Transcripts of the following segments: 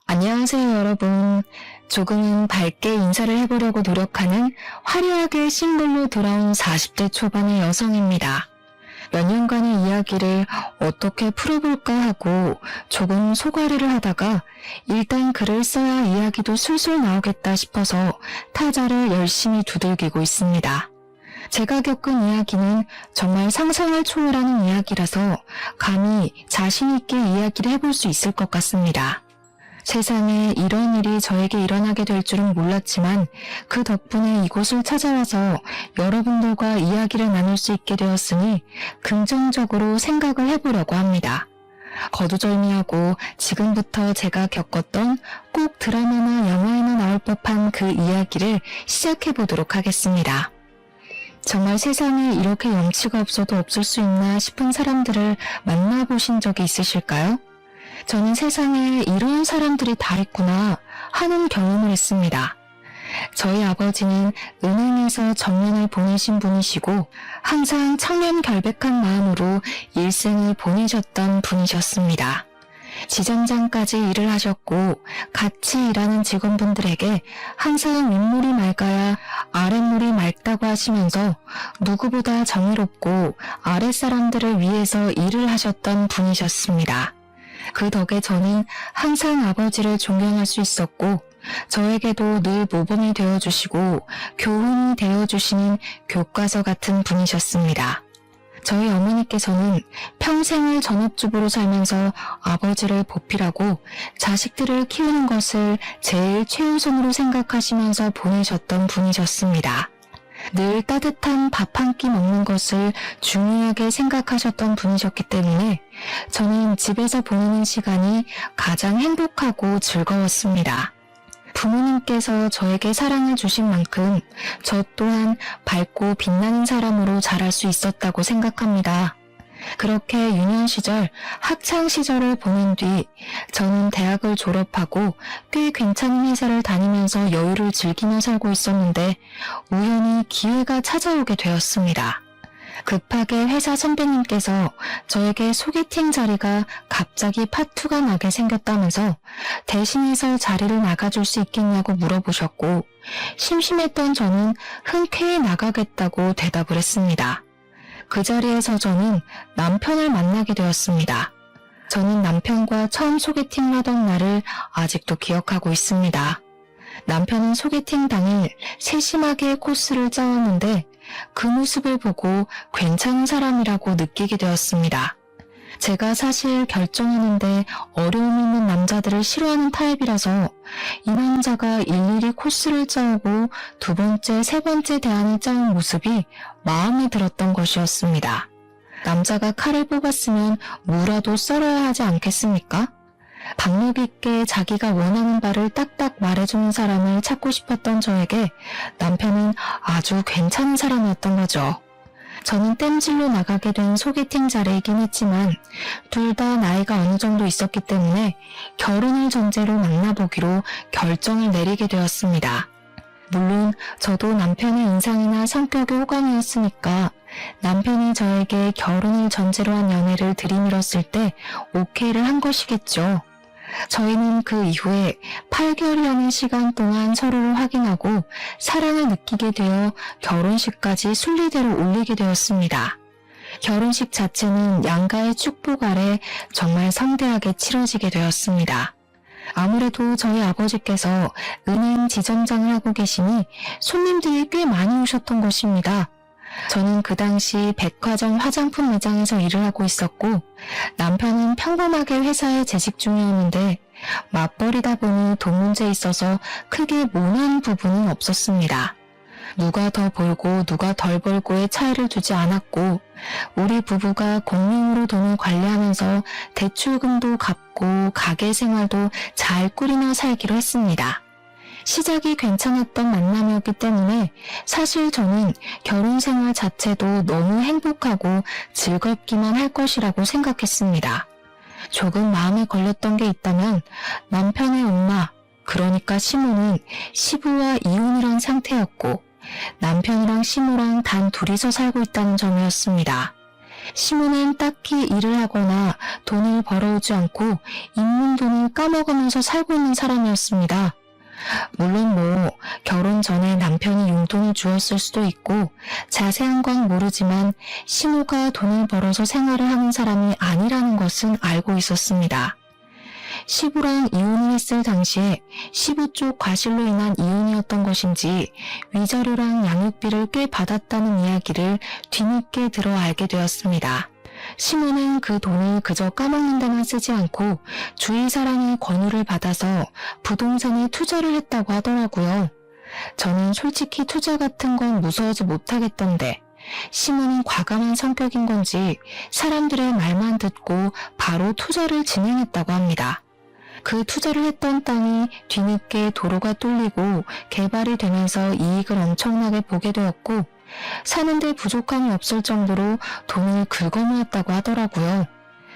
안녕하세요, 여러분. 조금은 밝게 인사를 해보려고 노력하는 화려하게 싱글로 돌아온 40대 초반의 여성입니다. 몇 년간의 이야기를 어떻게 풀어볼까 하고 조금 소가리를 하다가 일단 글을 써야 이야기도 술술 나오겠다 싶어서 타자를 열심히 두들기고 있습니다. 제가 겪은 이야기는 정말 상상을 초월하는 이야기라서 감히 자신 있게 이야기를 해볼 수 있을 것 같습니다. 세상에 이런 일이 저에게 일어나게 될 줄은 몰랐지만 그 덕분에 이곳을 찾아와서 여러분들과 이야기를 나눌 수 있게 되었으니 긍정적으로 생각을 해보려고 합니다. 거두절미하고 지금부터 제가 겪었던 꼭 드라마나 영화에나 나올 법한 그 이야기를 시작해보도록 하겠습니다. 정말 세상에 이렇게 염치가 없어도 없을 수 있나 싶은 사람들을 만나보신 적이 있으실까요? 저는 세상에 이런 사람들이 다 있구나 하는 경험을 했습니다. 저희 아버지는 은행에서 정년을 보내신 분이시고 항상 청렴 결백한 마음으로 일생을 보내셨던 분이셨습니다. 지점장까지 일을 하셨고 같이 일하는 직원분들에게 항상 윗물이 맑아야 아랫물이 맑다고 하시면서 누구보다 정의롭고 아랫사람들을 위해서 일을 하셨던 분이셨습니다. 그 덕에 저는 항상 아버지를 존경할 수 있었고 저에게도 늘 모범이 되어주시고 교훈이 되어주시는 교과서 같은 분이셨습니다. 저희 어머니께서는 평생을 전업주부로 살면서 아버지를 보필하고 자식들을 키우는 것을 제일 최우선으로 생각하시면서 보내셨던 분이셨습니다. 늘 따뜻한 밥 한 끼 먹는 것을 중요하게 생각하셨던 분이셨기 때문에 저는 집에서 보내는 시간이 가장 행복하고 즐거웠습니다. 부모님께서 저에게 사랑을 주신 만큼 저 또한 밝고 빛나는 사람으로 자랄 수 있었다고 생각합니다. 그렇게 유년 시절, 학창 시절을 보낸 뒤 저는 대학을 졸업하고 꽤 괜찮은 회사를 다니면서 여유를 즐기며 살고 있었는데 우연히 기회가 찾아오게 되었습니다. 급하게 회사 선배님께서 저에게 소개팅 자리가 갑자기 파투가 나게 생겼다면서 대신해서 자리를 나가줄 수 있겠냐고 물어보셨고 심심했던 저는 흔쾌히 나가겠다고 대답을 했습니다. 그 자리에서 저는 남편을 만나게 되었습니다. 저는 남편과 처음 소개팅을 하던 날을 아직도 기억하고 있습니다. 남편은 소개팅 당일 세심하게 코스를 짜왔는데 그 모습을 보고 괜찮은 사람이라고 느끼게 되었습니다. 제가 사실 결정하는데 어려움 있는 남자들을 싫어하는 타입이라서 이 남자가 일일이 코스를 짜오고 두 번째, 세 번째 대안을 짜온 모습이 마음에 들었던 것이었습니다. 남자가 칼을 뽑았으면 무라도 썰어야 하지 않겠습니까? 박력 있게 자기가 원하는 바를 딱딱 말해주는 사람을 찾고 싶었던 저에게 남편은 아주 괜찮은 사람이었던 거죠. 저는 땜질로 나가게 된 소개팅 자리이긴 했지만 둘 다 나이가 어느 정도 있었기 때문에 결혼을 전제로 만나보기로 결정을 내리게 되었습니다. 물론 저도 남편의 인상이나 성격이 호감이었으니까 남편이 저에게 결혼을 전제로 한 연애를 들이밀었을 때 오케이를 한 것이겠죠. 저희는 그 이후에 8개월이라는 시간 동안 서로를 확인하고 사랑을 느끼게 되어 결혼식까지 순리대로 올리게 되었습니다. 결혼식 자체는 양가의 축복 아래 정말 성대하게 치러지게 되었습니다. 아무래도 저희 아버지께서 은행 지점장을 하고 계시니 손님들이 꽤 많이 오셨던 것입니다. 저는 그 당시 백화점 화장품 매장에서 일을 하고 있었고 남편은 평범하게 회사에 재직 중이었는데 맞벌이다 보니 돈 문제에 있어서 크게 모난 부분은 없었습니다. 누가 더 벌고 누가 덜 벌고의 차이를 두지 않았고 우리 부부가 공명으로 돈을 관리하면서 대출금도 갚고 가게 생활도 잘 꾸리며 살기로 했습니다. 시작이 괜찮았던 만남이었기 때문에 사실 저는 결혼 생활 자체도 너무 행복하고 즐겁기만 할 것이라고 생각했습니다. 조금 마음에 걸렸던 게 있다면 남편의 엄마, 그러니까 시모는 시부와 이혼을 한 상태였고 남편이랑 시모랑 단 둘이서 살고 있다는 점이었습니다. 시몬은 딱히 일을 하거나 돈을 벌어오지 않고 있는 돈을 까먹으면서 살고 있는 사람이었습니다. 물론 결혼 전에 남편이 용돈을 주었을 수도 있고 자세한 건 모르지만 시모가 돈을 벌어서 생활을 하는 사람이 아니라는 것은 알고 있었습니다. 시부랑 이혼을 했을 당시에 시부 쪽 과실로 인한 이혼이었던 것인지 위자료랑 양육비를 꽤 받았다는 이야기를 뒤늦게 들어 알게 되었습니다. 시모는 그 돈을 그저 까먹는 데만 쓰지 않고 주위 사람의 권유를 받아서 부동산에 투자를 했다고 하더라고요. 저는 솔직히 투자 같은 건 무서워서 못하겠던데 시모는 과감한 성격인 건지 사람들의 말만 듣고 바로 투자를 진행했다고 합니다. 그 투자를 했던 땅이 뒤늦게 도로가 뚫리고 개발이 되면서 이익을 엄청나게 보게 되었고 사는데 부족함이 없을 정도로 돈을 긁어모았다고 하더라고요.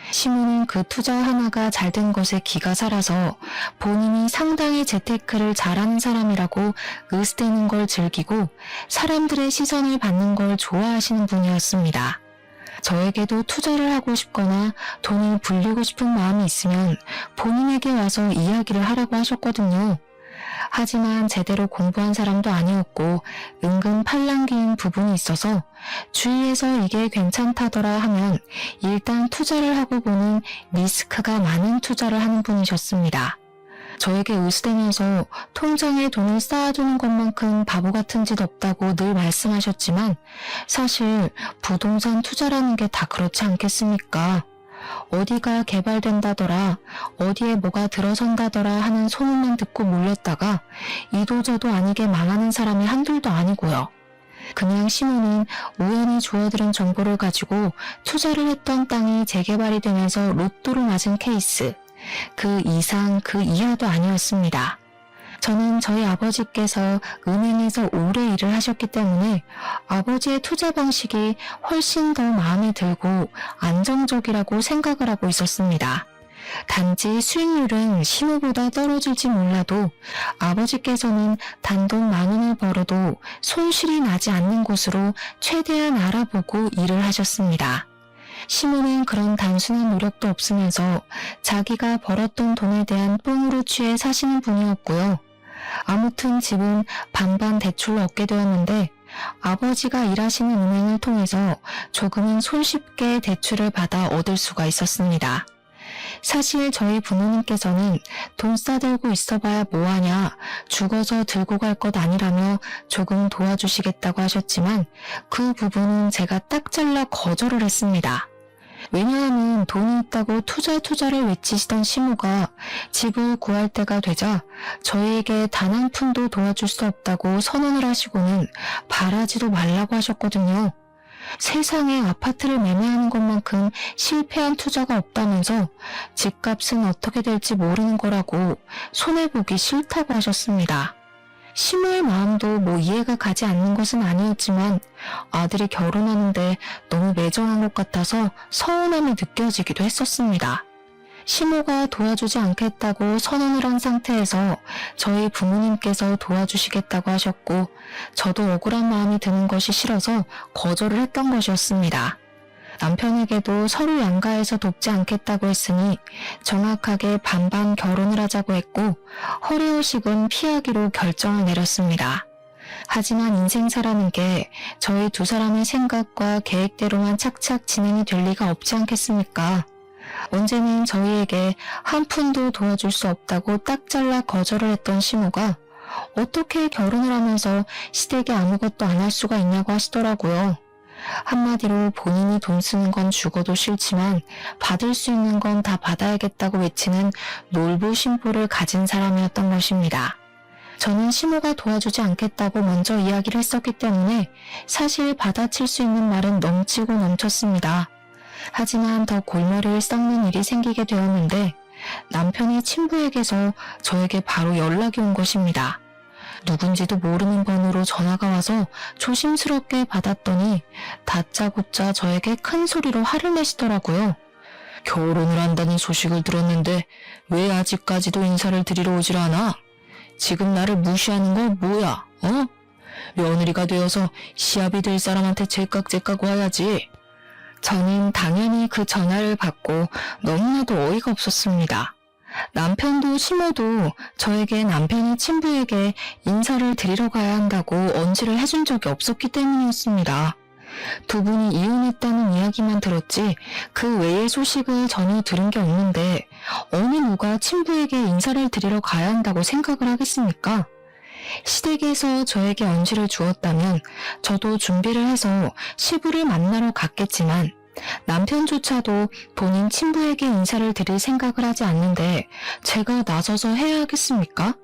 시모는 그 투자 하나가 잘 된 것에 기가 살아서 본인이 상당히 재테크를 잘하는 사람이라고 으스대는 걸 즐기고 사람들의 시선을 받는 걸 좋아하시는 분이었습니다. 저에게도 투자를 하고 싶거나 돈을 불리고 싶은 마음이 있으면 본인에게 와서 이야기를 하라고 하셨거든요. 하지만 제대로 공부한 사람도 아니었고 은근 팔랑귀인 부분이 있어서 주위에서 이게 괜찮다더라 하면 일단 투자를 하고 보는 리스크가 많은 투자를 하는 분이셨습니다. 저에게 으스대면서 통장에 돈을 쌓아두는 것만큼 바보 같은 짓 없다고 늘 말씀하셨지만 사실 부동산 투자라는 게 다 그렇지 않겠습니까? 어디가 개발된다더라, 어디에 뭐가 들어선다더라 하는 소문만 듣고 몰렸다가 이도저도 아니게 망하는 사람이 한둘도 아니고요. 그냥 시모는 우연히 주워들은 정보를 가지고 투자를 했던 땅이 재개발이 되면서 로또를 맞은 케이스, 그 이상 그 이하도 아니었습니다. 저는 저희 아버지께서 은행에서 오래 일을 하셨기 때문에 아버지의 투자 방식이 훨씬 더 마음에 들고 안정적이라고 생각을 하고 있었습니다. 단지 수익률은 시모보다 떨어질지 몰라도 아버지께서는 단돈 10,000원을 벌어도 손실이 나지 않는 곳으로 최대한 알아보고 일을 하셨습니다. 시모는 그런 단순한 노력도 없으면서 자기가 벌었던 돈에 대한 뽕으로 취해 사시는 분이었고요. 아무튼 집은 반반 대출로 얻게 되었는데 아버지가 일하시는 은행을 통해서 조금은 손쉽게 대출을 받아 얻을 수가 있었습니다. 사실 저희 부모님께서는 돈 싸들고 있어봐야 뭐하냐, 죽어서 들고 갈 것 아니라며 조금 도와주시겠다고 하셨지만 그 부분은 제가 딱 잘라 거절을 했습니다. 왜냐하면 돈이 있다고 투자를 외치시던 시모가 집을 구할 때가 되자 저희에게 단 한 푼도 도와줄 수 없다고 선언을 하시고는 바라지도 말라고 하셨거든요. 세상에 아파트를 매매하는 것만큼 실패한 투자가 없다면서 집값은 어떻게 될지 모르는 거라고 손해보기 싫다고 하셨습니다. 시모의 마음도 이해가 가지 않는 것은 아니었지만 아들이 결혼하는데 너무 매정한 것 같아서 서운함이 느껴지기도 했었습니다. 시모가 도와주지 않겠다고 선언을 한 상태에서 저희 부모님께서 도와주시겠다고 하셨고 저도 억울한 마음이 드는 것이 싫어서 거절을 했던 것이었습니다. 남편에게도 서로 양가해서 돕지 않겠다고 했으니 정확하게 반반 결혼을 하자고 했고 허례허식은 피하기로 결정을 내렸습니다. 하지만 인생사라는 게 저희 두 사람의 생각과 계획대로만 착착 진행이 될 리가 없지 않겠습니까? 언제는 저희에게 한 푼도 도와줄 수 없다고 딱 잘라 거절을 했던 시모가 어떻게 결혼을 하면서 시댁에 아무것도 안 할 수가 있냐고 하시더라고요. 한마디로 본인이 돈 쓰는 건 죽어도 싫지만 받을 수 있는 건 다 받아야겠다고 외치는 놀부심보를 가진 사람이었던 것입니다. 저는 시모가 도와주지 않겠다고 먼저 이야기를 했었기 때문에 사실 받아칠 수 있는 말은 넘치고 넘쳤습니다. 하지만 더 골머리를 썩는 일이 생기게 되었는데 남편의 친부에게서 저에게 바로 연락이 온 것입니다. 누군지도 모르는 번호로 전화가 와서 조심스럽게 받았더니 다짜고짜 저에게 큰 소리로 화를 내시더라고요. 결혼을 한다는 소식을 들었는데 왜 아직까지도 인사를 드리러 오질 않아? 지금 나를 무시하는 거 뭐야? 며느리가 되어서 시합이 될 사람한테 제깍제깍 와야지. 저는 당연히 그 전화를 받고 너무나도 어이가 없었습니다. 남편도 시모도 저에게 남편이 친부에게 인사를 드리러 가야 한다고 언지를 해준 적이 없었기 때문이었습니다. 두 분이 이혼했다는 이야기만 들었지 그 외의 소식을 전혀 들은 게 없는데 어느 누가 친부에게 인사를 드리러 가야 한다고 생각을 하겠습니까? 시댁에서 저에게 언지를 주었다면 저도 준비를 해서 시부를 만나러 갔겠지만 남편조차도 본인 친부에게 인사를 드릴 생각을 하지 않는데 제가 나서서 해야 하겠습니까?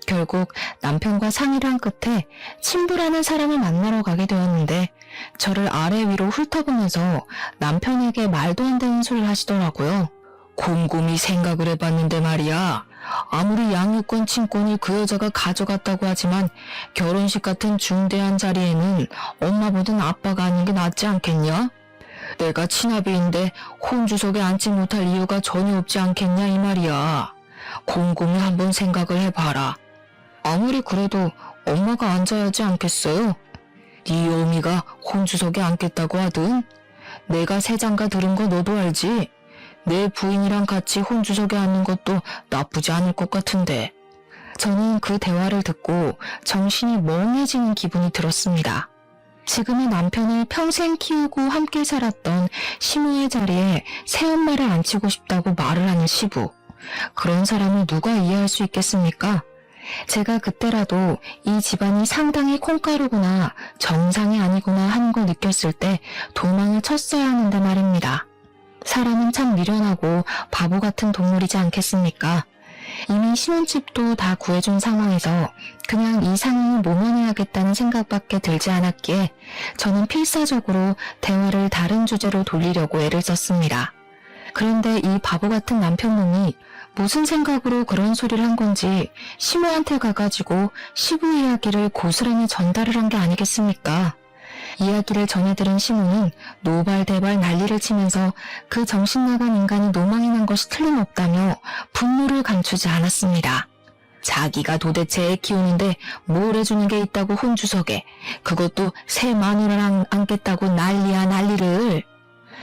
결국 남편과 상의를 한 끝에 친부라는 사람을 만나러 가게 되었는데 저를 아래 위로 훑어보면서 남편에게 말도 안 되는 소리를 하시더라고요. 곰곰이 생각을 해봤는데 말이야. 아무리 양육권 친권을 그 여자가 가져갔다고 하지만 결혼식 같은 중대한 자리에는 엄마보단 아빠가 하는 게 낫지 않겠냐? 내가 친아비인데 혼주석에 앉지 못할 이유가 전혀 없지 않겠냐 이 말이야. 곰곰이 한번 생각을 해봐라. 아무리 그래도 엄마가 앉아야 하지 않겠어요? 네 어미가 혼주석에 앉겠다고 하든 내가 새장가 들은 거 너도 알지? 내 부인이랑 같이 혼주석에 앉는 것도 나쁘지 않을 것 같은데. 저는 그 대화를 듣고 정신이 멍해지는 기분이 들었습니다. 지금의 남편을 평생 키우고 함께 살았던 시모의 자리에 새엄마를 앉히고 싶다고 말을 하는 시부. 그런 사람을 누가 이해할 수 있겠습니까? 제가 그때라도 이 집안이 상당히 콩가루구나, 정상이 아니구나 하는 걸 느꼈을 때 도망을 쳤어야 하는데 말입니다. 사람은 참 미련하고 바보 같은 동물이지 않겠습니까? 이미 신혼집도 다 구해준 상황에서 그냥 이 상황을 모면해야겠다는 생각밖에 들지 않았기에 저는 필사적으로 대화를 다른 주제로 돌리려고 애를 썼습니다. 그런데 이 바보 같은 남편놈이 무슨 생각으로 그런 소리를 한 건지 시모한테 가가지고 시부 이야기를 고스란히 전달을 한 게 아니겠습니까? 이야기를 전해들은 시모는 노발대발 난리를 치면서 그 정신나간 인간이 노망이 난 것이 틀림없다며 분노를 감추지 않았습니다. 자기가 도대체 애 키우는데 뭘 해주는 게 있다고 혼주석에, 그것도 새 마누라랑 앉겠다고 난리야 난리를.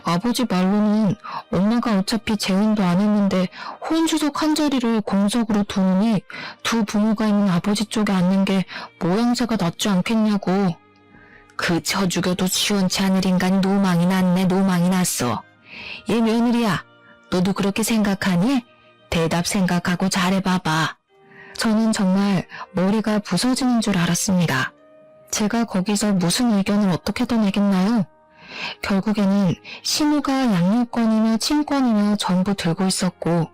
아버지 말로는 엄마가 어차피 재혼도 안 했는데 혼주석 한 자리를 공석으로 두느니 두 부모가 있는 아버지 쪽에 앉는 게 모양새가 낫지 않겠냐고. 그 쳐죽여도 시원치 않을 인간이 노망이 났네. 노망이 났어. 얘 며느리야, 너도 그렇게 생각하니? 대답 생각하고 잘해봐봐. 저는 정말 머리가 부서지는 줄 알았습니다. 제가 거기서 무슨 의견을 어떻게 떠내겠나요? 결국에는 시모가 양육권이며 친권이며 전부 들고 있었고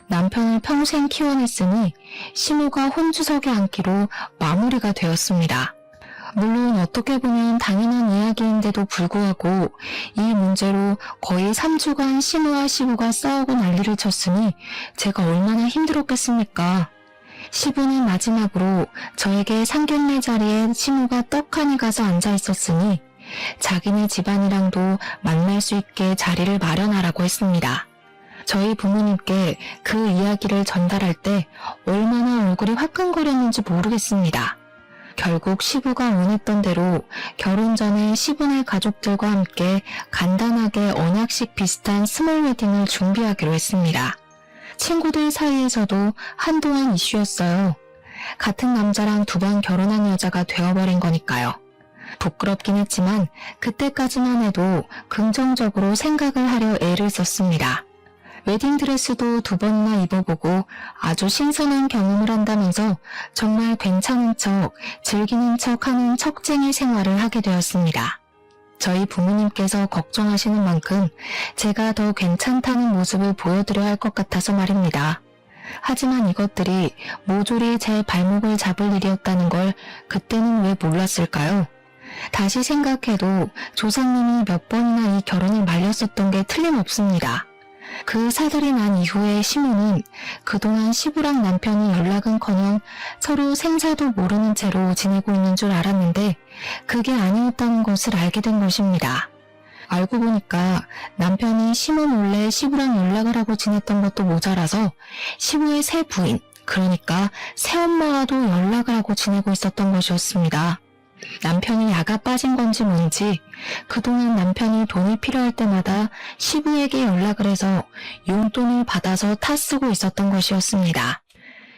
남편을 평생 키워냈으니 시모가 혼주석에 앉기로 마무리가 되었습니다. 물론 어떻게 보면 당연한 이야기인데도 불구하고 이 문제로 거의 3주간 시모와 시부가 싸우고 난리를 쳤으니 제가 얼마나 힘들었겠습니까? 시부는 마지막으로 저에게 상견례 자리에 시모가 떡하니 가서 앉아 있었으니 자기네 집안이랑도 만날 수 있게 자리를 마련하라고 했습니다. 저희 부모님께 그 이야기를 전달할 때 얼마나 얼굴이 화끈거렸는지 모르겠습니다. 결국 시부가 원했던 대로 결혼 전에 시부네 가족들과 함께 간단하게 언약식 비슷한 스몰 웨딩을 준비하기로 했습니다. 친구들 사이에서도 한동안 이슈였어요. 같은 남자랑 2번 결혼한 여자가 되어버린 거니까요. 부끄럽긴 했지만 그때까지만 해도 긍정적으로 생각을 하려 애를 썼습니다. 웨딩드레스도 2번이나 입어보고 아주 신선한 경험을 한다면서 정말 괜찮은 척, 즐기는 척 하는 척쟁이 생활을 하게 되었습니다. 저희 부모님께서 걱정하시는 만큼 제가 더 괜찮다는 모습을 보여드려야 할 것 같아서 말입니다. 하지만 이것들이 모조리 제 발목을 잡을 일이었다는 걸 그때는 왜 몰랐을까요? 다시 생각해도 조상님이 몇 번이나 이 결혼을 말렸었던 게 틀림없습니다. 그 사달이 난 이후에 시모는 그동안 시부랑 남편이 연락은커녕 서로 생사도 모르는 채로 지내고 있는 줄 알았는데 그게 아니었다는 것을 알게 된 것입니다. 알고 보니까 남편이 시모 몰래 시부랑 연락을 하고 지냈던 것도 모자라서 시부의 새 부인, 그러니까 새엄마와도 연락을 하고 지내고 있었던 것이었습니다. 남편이 야가 빠진 건지 뭔지 그동안 남편이 돈이 필요할 때마다 시부에게 연락을 해서 용돈을 받아서 타 쓰고 있었던 것이었습니다.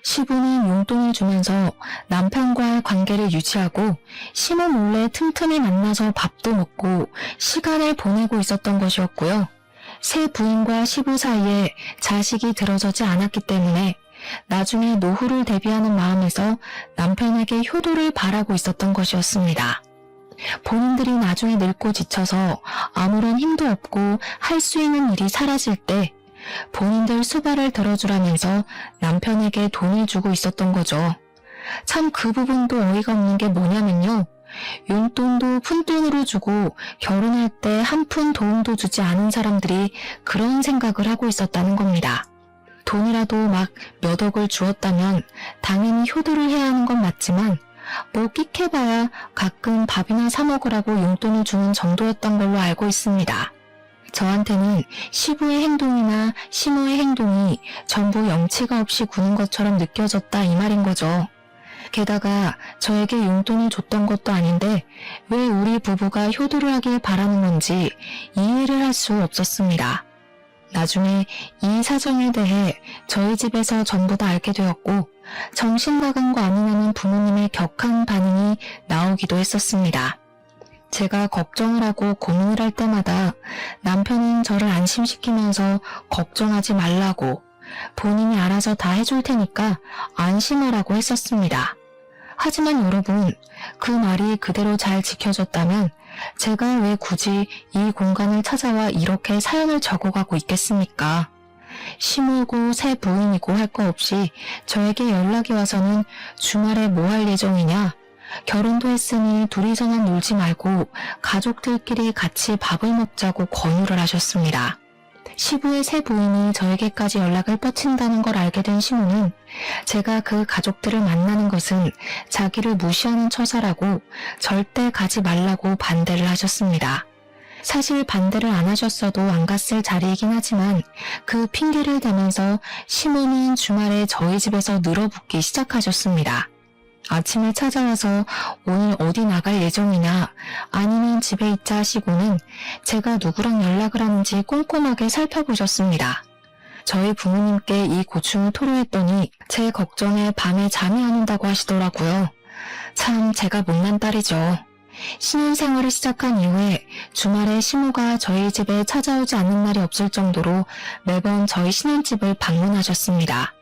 시부는 용돈을 주면서 남편과의 관계를 유지하고 시모 몰래 틈틈이 만나서 밥도 먹고 시간을 보내고 있었던 것이었고요. 새 부인과 시부 사이에 자식이 들어서지 않았기 때문에 나중에 노후를 대비하는 마음에서 남편에게 효도를 바라고 있었던 것이었습니다. 본인들이 나중에 늙고 지쳐서 아무런 힘도 없고 할 수 있는 일이 사라질 때 본인들 수발을 들어주라면서 남편에게 돈을 주고 있었던 거죠. 참 그 부분도 어이가 없는 게 뭐냐면요. 용돈도 푼돈으로 주고 결혼할 때 한 푼 도움도 주지 않은 사람들이 그런 생각을 하고 있었다는 겁니다. 돈이라도 막 몇 억을 주었다면 당연히 효도를 해야 하는 건 맞지만 뭐 끽해봐야 가끔 밥이나 사 먹으라고 용돈을 주는 정도였던 걸로 알고 있습니다. 저한테는 시부의 행동이나 시모의 행동이 전부 염치가 없이 구는 것처럼 느껴졌다 이 말인 거죠. 게다가 저에게 용돈을 줬던 것도 아닌데 왜 우리 부부가 효도를 하길 바라는 건지 이해를 할 수 없었습니다. 나중에 이 사정에 대해 저희 집에서 전부 다 알게 되었고 정신 나간 거 아니냐는 부모님의 격한 반응이 나오기도 했었습니다. 제가 걱정을 하고 고민을 할 때마다 남편은 저를 안심시키면서 걱정하지 말라고 본인이 알아서 다 해줄 테니까 안심하라고 했었습니다. 하지만 여러분, 그 말이 그대로 잘 지켜졌다면 제가 왜 굳이 이 공간을 찾아와 이렇게 사연을 적어가고 있겠습니까? 시모고 새 부인이고 할 거 없이 저에게 연락이 와서는 주말에 뭐 할 예정이냐? 결혼도 했으니 둘이서만 놀지 말고 가족들끼리 같이 밥을 먹자고 권유를 하셨습니다. 시부의 새 부인이 저에게까지 연락을 뻗친다는 걸 알게 된 시모는 제가 그 가족들을 만나는 것은 자기를 무시하는 처사라고 절대 가지 말라고 반대를 하셨습니다. 사실 반대를 안 하셨어도 안 갔을 자리이긴 하지만 그 핑계를 대면서 시모는 주말에 저희 집에서 늘어붙기 시작하셨습니다. 아침에 찾아와서 오늘 어디 나갈 예정이냐 아니면 집에 있자 하시고는 제가 누구랑 연락을 하는지 꼼꼼하게 살펴보셨습니다. 저희 부모님께 이 고충을 토로했더니 제 걱정에 밤에 잠이 안 온다고 하시더라고요. 참 제가 못난 딸이죠. 신혼생활을 시작한 이후에 주말에 시모가 저희 집에 찾아오지 않는 날이 없을 정도로 매번 저희 신혼집을 방문하셨습니다.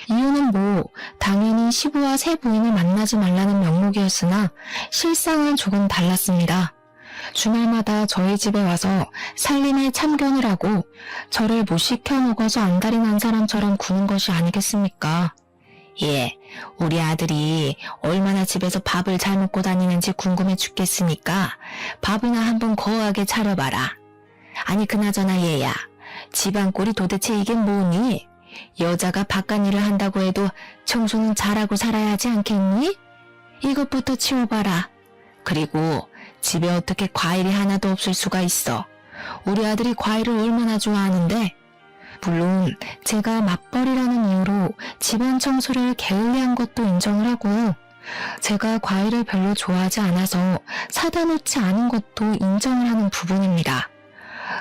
이유는 뭐 당연히 시부와 새 부인을 만나지 말라는 명목이었으나 실상은 조금 달랐습니다. 주말마다 저희 집에 와서 살림에 참견을 하고 저를 못 시켜 먹어서 안달이 난 사람처럼 구는 것이 아니겠습니까? 예, 우리 아들이 얼마나 집에서 밥을 잘 먹고 다니는지 궁금해 죽겠으니까 밥이나 한번 거하게 차려봐라. 아니 그나저나 얘야, 집안 꼴이 도대체 이게 뭐니? 여자가 바깥일을 한다고 해도 청소는 잘하고 살아야 하지 않겠니? 이것부터 치워봐라. 그리고 집에 어떻게 과일이 하나도 없을 수가 있어. 우리 아들이 과일을 얼마나 좋아하는데. 물론 제가 맞벌이라는 이유로 집안 청소를 게을리한 것도 인정을 하고요. 제가 과일을 별로 좋아하지 않아서 사다 놓지 않은 것도 인정을 하는 부분입니다.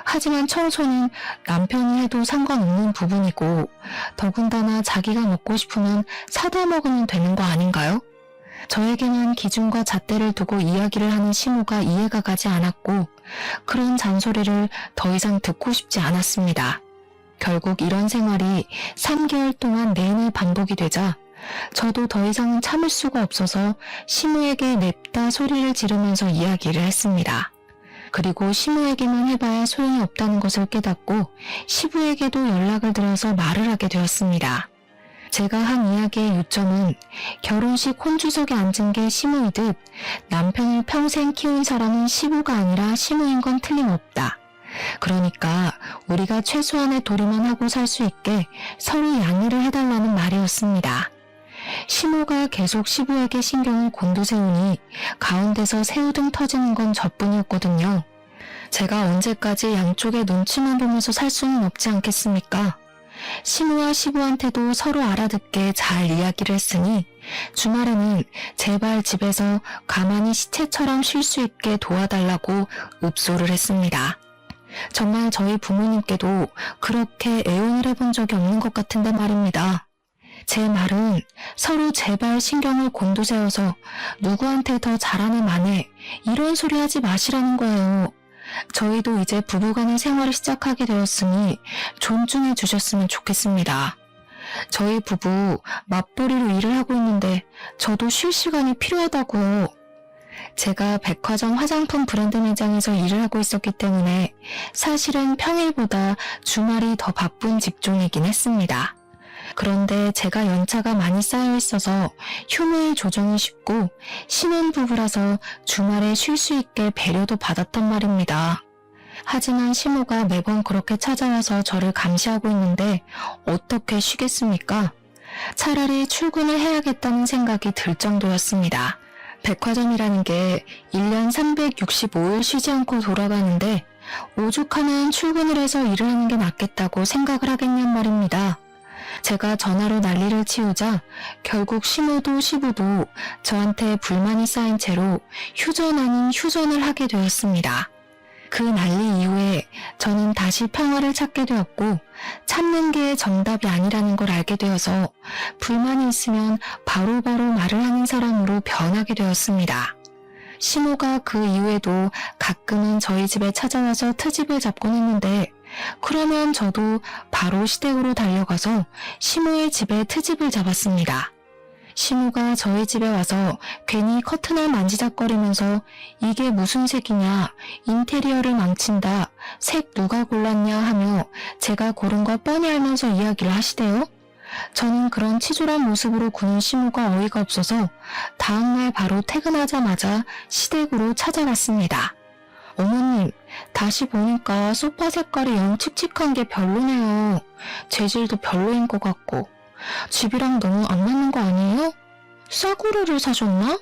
하지만 청소는 남편이 해도 상관없는 부분이고 더군다나 자기가 먹고 싶으면 사다 먹으면 되는 거 아닌가요? 저에게는 기준과 잣대를 두고 이야기를 하는 시모가 이해가 가지 않았고 그런 잔소리를 더 이상 듣고 싶지 않았습니다. 결국 이런 생활이 3개월 동안 내내 반복이 되자 저도 더 이상은 참을 수가 없어서 시모에게 냅다 소리를 지르면서 이야기를 했습니다. 그리고 시모에게만 해봐야 소용이 없다는 것을 깨닫고 시부에게도 연락을 드려서 말을 하게 되었습니다. 제가 한 이야기의 요점은 결혼식 혼주석에 앉은 게 시모이듯 남편을 평생 키운 사람은 시부가 아니라 시모인 건 틀림없다. 그러니까 우리가 최소한의 도리만 하고 살 수 있게 서로 양해를 해달라는 말이었습니다. 시모가 계속 시부에게 신경을 곤두세우니 가운데서 새우등 터지는 건 저뿐이었거든요. 제가 언제까지 양쪽의 눈치만 보면서 살 수는 없지 않겠습니까? 시모와 시부한테도 서로 알아듣게 잘 이야기를 했으니 주말에는 제발 집에서 가만히 시체처럼 쉴 수 있게 도와달라고 읍소를 했습니다. 정말 저희 부모님께도 그렇게 애원을 해본 적이 없는 것 같은데 말입니다. 제 말은 서로 제발 신경을 곤두세워서 누구한테 더 잘하는 만에 이런 소리 하지 마시라는 거예요. 저희도 이제 부부간의 생활을 시작하게 되었으니 존중해 주셨으면 좋겠습니다. 저희 부부 맞벌이로 일을 하고 있는데 저도 쉴 시간이 필요하다고요. 제가 백화점 화장품 브랜드 매장에서 일을 하고 있었기 때문에 사실은 평일보다 주말이 더 바쁜 직종이긴 했습니다. 그런데 제가 연차가 많이 쌓여 있어서 휴무일 조정이 쉽고 신혼부부라서 주말에 쉴 수 있게 배려도 받았단 말입니다. 하지만 시모가 매번 그렇게 찾아와서 저를 감시하고 있는데 어떻게 쉬겠습니까? 차라리 출근을 해야겠다는 생각이 들 정도였습니다. 백화점이라는 게 1년 365일 쉬지 않고 돌아가는데 오죽하면 출근을 해서 일을 하는 게 낫겠다고 생각을 하겠냔 말입니다. 제가 전화로 난리를 치우자 결국 시모도 시부도 저한테 불만이 쌓인 채로 휴전 아닌 휴전을 하게 되었습니다. 그 난리 이후에 저는 다시 평화를 찾게 되었고 참는 게 정답이 아니라는 걸 알게 되어서 불만이 있으면 바로바로 말을 하는 사람으로 변하게 되었습니다. 시모가 그 이후에도 가끔은 저희 집에 찾아와서 트집을 잡곤 했는데 그러면 저도 바로 시댁으로 달려가서 시모의 집에 트집을 잡았습니다. 시모가 저희 집에 와서 괜히 커튼을 만지작거리면서 이게 무슨 색이냐, 인테리어를 망친다, 색 누가 골랐냐 하며 제가 고른 거 뻔히 알면서 이야기를 하시대요. 저는 그런 치졸한 모습으로 구는 시모가 어이가 없어서 다음날 바로 퇴근하자마자 시댁으로 찾아갔습니다. 어머님, 다시 보니까 소파 색깔이 영 칙칙한 게 별로네요. 재질도 별로인 것 같고. 집이랑 너무 안 맞는 거 아니에요? 싸구려를 사셨나?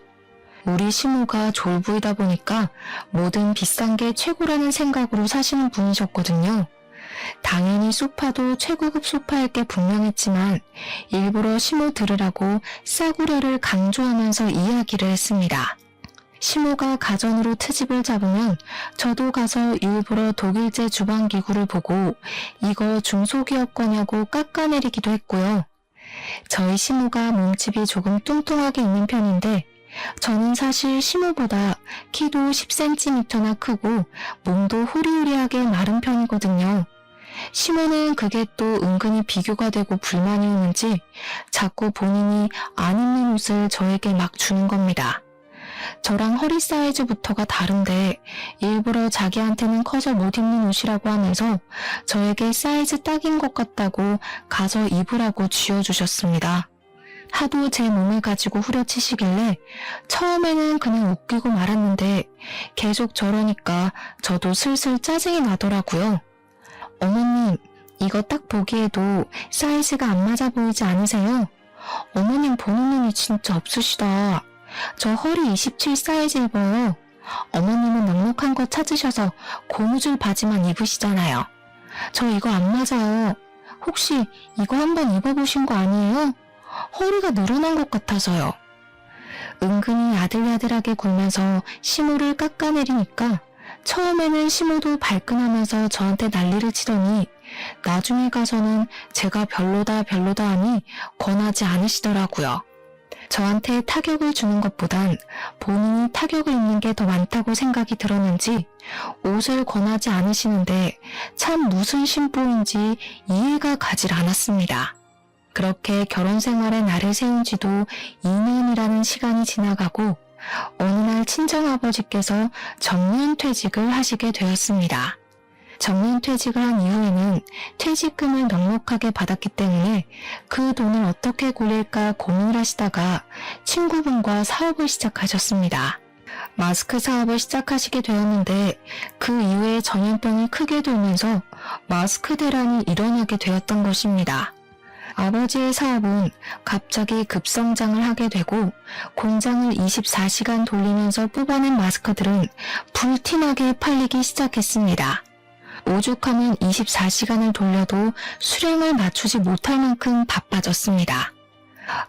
우리 시모가 졸부이다 보니까 뭐든 비싼 게 최고라는 생각으로 사시는 분이셨거든요. 당연히 소파도 최고급 소파일 게 분명했지만 일부러 시모 들으라고 싸구려를 강조하면서 이야기를 했습니다. 시모가 가전으로 트집을 잡으면 저도 가서 일부러 독일제 주방기구를 보고 이거 중소기업 거냐고 깎아내리기도 했고요. 저희 시모가 몸집이 조금 뚱뚱하게 있는 편인데 저는 사실 시모보다 키도 10cm나 크고 몸도 호리호리하게 마른 편이거든요. 시모는 그게 또 은근히 비교가 되고 불만이 오는지 자꾸 본인이 안 입는 옷을 저에게 막 주는 겁니다. 저랑 허리 사이즈부터가 다른데 일부러 자기한테는 커서 못 입는 옷이라고 하면서 저에게 사이즈 딱인 것 같다고 가서 입으라고 쥐어주셨습니다. 하도 제 몸을 가지고 후려치시길래 처음에는 그냥 웃기고 말았는데 계속 저러니까 저도 슬슬 짜증이 나더라고요. 어머님, 이거 딱 보기에도 사이즈가 안 맞아 보이지 않으세요? 어머님 보는 눈이 진짜 없으시다. 저 허리 27 사이즈 입어요. 어머님은 넉넉한 거 찾으셔서 고무줄 바지만 입으시잖아요. 저 이거 안 맞아요. 혹시 이거 한번 입어보신 거 아니에요? 허리가 늘어난 것 같아서요. 은근히 야들야들하게 굴면서 시모를 깎아내리니까 처음에는 시모도 발끈하면서 저한테 난리를 치더니 나중에 가서는 제가 별로다 하니 권하지 않으시더라고요. 저한테 타격을 주는 것보단 본인이 타격을 입는 게 더 많다고 생각이 들었는지 옷을 권하지 않으시는데 참 무슨 심보인지 이해가 가질 않았습니다. 그렇게 결혼 생활에 날을 세운 지도 2년이라는 시간이 지나가고 어느 날 친정아버지께서 정년퇴직을 하시게 되었습니다. 정년퇴직을 한 이후에는 퇴직금을 넉넉하게 받았기 때문에 그 돈을 어떻게 굴릴까 고민을 하시다가 친구분과 사업을 시작하셨습니다. 마스크 사업을 시작하시게 되었는데 그 이후에 전염병이 크게 돌면서 마스크 대란이 일어나게 되었던 것입니다. 아버지의 사업은 갑자기 급성장을 하게 되고 공장을 24시간 돌리면서 뽑아낸 마스크들은 불티나게 팔리기 시작했습니다. 오죽하면 24시간을 돌려도 수량을 맞추지 못할 만큼 바빠졌습니다.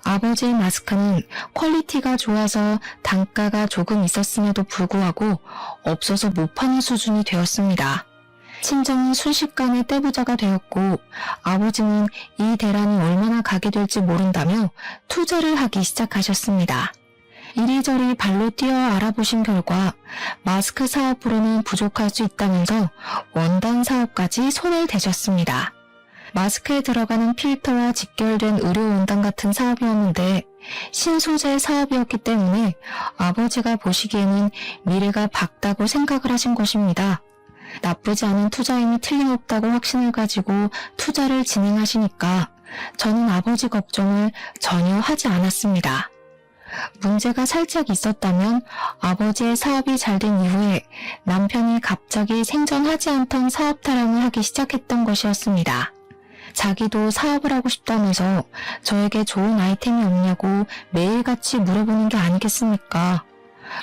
아버지의 마스크는 퀄리티가 좋아서 단가가 조금 있었음에도 불구하고 없어서 못 파는 수준이 되었습니다. 친정은 순식간에 떼부자가 되었고 아버지는 이 대란이 얼마나 가게 될지 모른다며 투자를 하기 시작하셨습니다. 이리저리 발로 뛰어 알아보신 결과 마스크 사업으로는 부족할 수 있다면서 원단 사업까지 손을 대셨습니다. 마스크에 들어가는 필터와 직결된 의료 원단 같은 사업이었는데 신소재 사업이었기 때문에 아버지가 보시기에는 미래가 밝다고 생각을 하신 것입니다. 나쁘지 않은 투자임이 틀림없다고 확신을 가지고 투자를 진행하시니까 저는 아버지 걱정을 전혀 하지 않았습니다. 문제가 살짝 있었다면 아버지의 사업이 잘 된 이후에 남편이 갑자기 생전하지 않던 사업 타령을 하기 시작했던 것이었습니다. 자기도 사업을 하고 싶다면서 저에게 좋은 아이템이 없냐고 매일같이 물어보는 게 아니겠습니까?